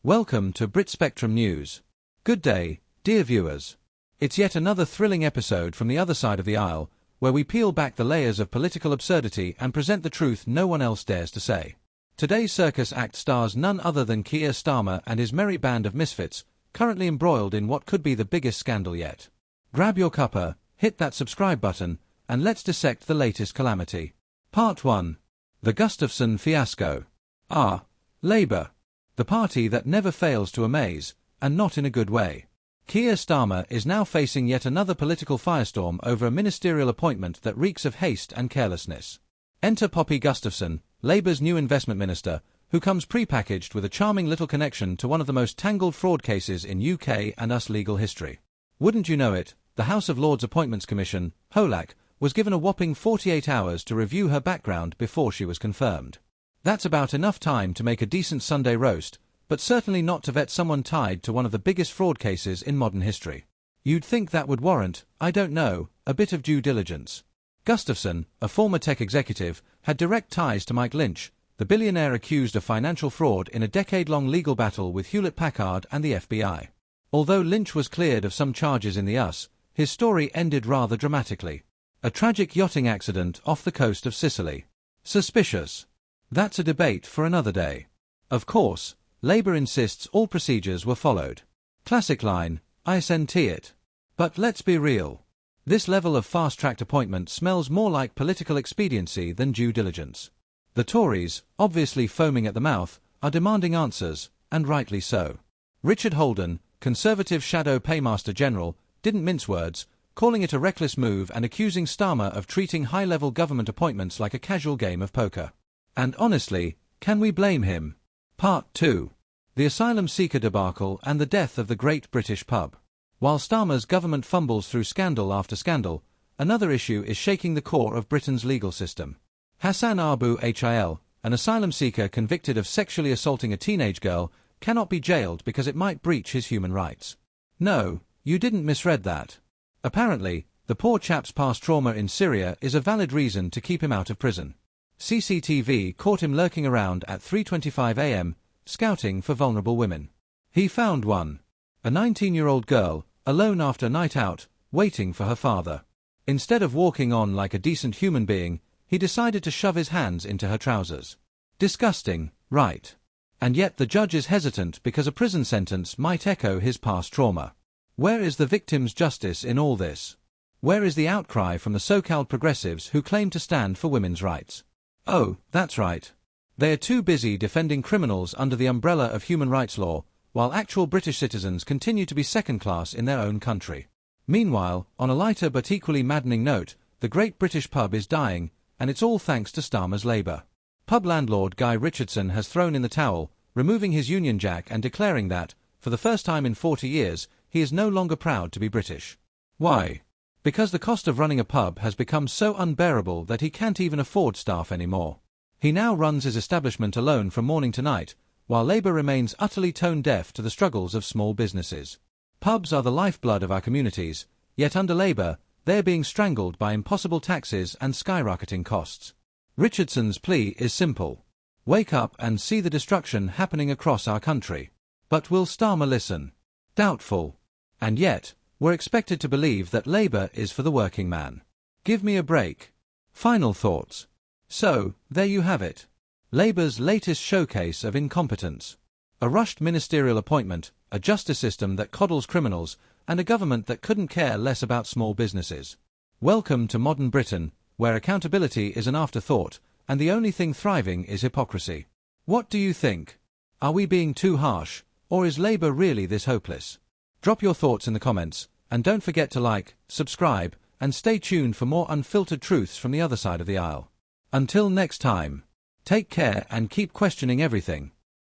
Welcome to Brit Spectrum News. Good day, dear viewers. It's yet another thrilling episode from the other side of the aisle, where we peel back the layers of political absurdity and present the truth no one else dares to say. Today's circus act stars none other than Keir Starmer and his merry band of misfits, currently embroiled in what could be the biggest scandal yet. Grab your cuppa, hit that subscribe button, and let's dissect the latest calamity. Part 1. The Gustafson fiasco. Labour. The party that never fails to amaze, and not in a good way. Keir Starmer is now facing yet another political firestorm over a ministerial appointment that reeks of haste and carelessness. Enter Poppy Gustafson, Labour's new investment minister, who comes pre-packaged with a charming little connection to one of the most tangled fraud cases in UK and US legal history. Wouldn't you know it, the House of Lords Appointments Commission, HOLAC, was given a whopping 48 hours to review her background before she was confirmed. That's about enough time to make a decent Sunday roast, but certainly not to vet someone tied to one of the biggest fraud cases in modern history. You'd think that would warrant, I don't know, a bit of due diligence. Gustafson, a former tech executive, had direct ties to Mike Lynch, the billionaire accused of financial fraud in a decade-long legal battle with Hewlett-Packard and the FBI. Although Lynch was cleared of some charges in the US, his story ended rather dramatically. A tragic yachting accident off the coast of Sicily. Suspicious. That's a debate for another day. Of course, Labour insists all procedures were followed. Classic line, I sent it. But let's be real. This level of fast-tracked appointment smells more like political expediency than due diligence. The Tories, obviously foaming at the mouth, are demanding answers, and rightly so. Richard Holden, Conservative Shadow Paymaster General, didn't mince words, calling it a reckless move and accusing Starmer of treating high-level government appointments like a casual game of poker. And honestly, can we blame him? Part 2. The asylum seeker debacle and the death of the great British pub. While Starmer's government fumbles through scandal after scandal, another issue is shaking the core of Britain's legal system. Hassan Abu Hil, an asylum seeker convicted of sexually assaulting a teenage girl, cannot be jailed because it might breach his human rights. No, you didn't misread that. Apparently, the poor chap's past trauma in Syria is a valid reason to keep him out of prison. CCTV caught him lurking around at 3:25 a.m., scouting for vulnerable women. He found one. A 19-year-old girl, alone after a night out, waiting for her father. Instead of walking on like a decent human being, he decided to shove his hands into her trousers. Disgusting, right? And yet the judge is hesitant because a prison sentence might echo his past trauma. Where is the victim's justice in all this? Where is the outcry from the so-called progressives who claim to stand for women's rights? Oh, that's right. They are too busy defending criminals under the umbrella of human rights law, while actual British citizens continue to be second-class in their own country. Meanwhile, on a lighter but equally maddening note, the great British pub is dying, and it's all thanks to Starmer's Labour. Pub landlord Guy Richardson has thrown in the towel, removing his Union Jack and declaring that, for the first time in 40 years, he is no longer proud to be British. Why? Because the cost of running a pub has become so unbearable that he can't even afford staff anymore. He now runs his establishment alone from morning to night, while Labour remains utterly tone-deaf to the struggles of small businesses. Pubs are the lifeblood of our communities, yet under Labour, they're being strangled by impossible taxes and skyrocketing costs. Richardson's plea is simple. Wake up and see the destruction happening across our country. But will Starmer listen? Doubtful. And yet, we're expected to believe that Labour is for the working man. Give me a break. Final thoughts. So, there you have it. Labour's latest showcase of incompetence. A rushed ministerial appointment, a justice system that coddles criminals, and a government that couldn't care less about small businesses. Welcome to modern Britain, where accountability is an afterthought, and the only thing thriving is hypocrisy. What do you think? Are we being too harsh, or is Labour really this hopeless? Drop your thoughts in the comments, and don't forget to like, subscribe, and stay tuned for more unfiltered truths from the other side of the aisle. Until next time, take care and keep questioning everything.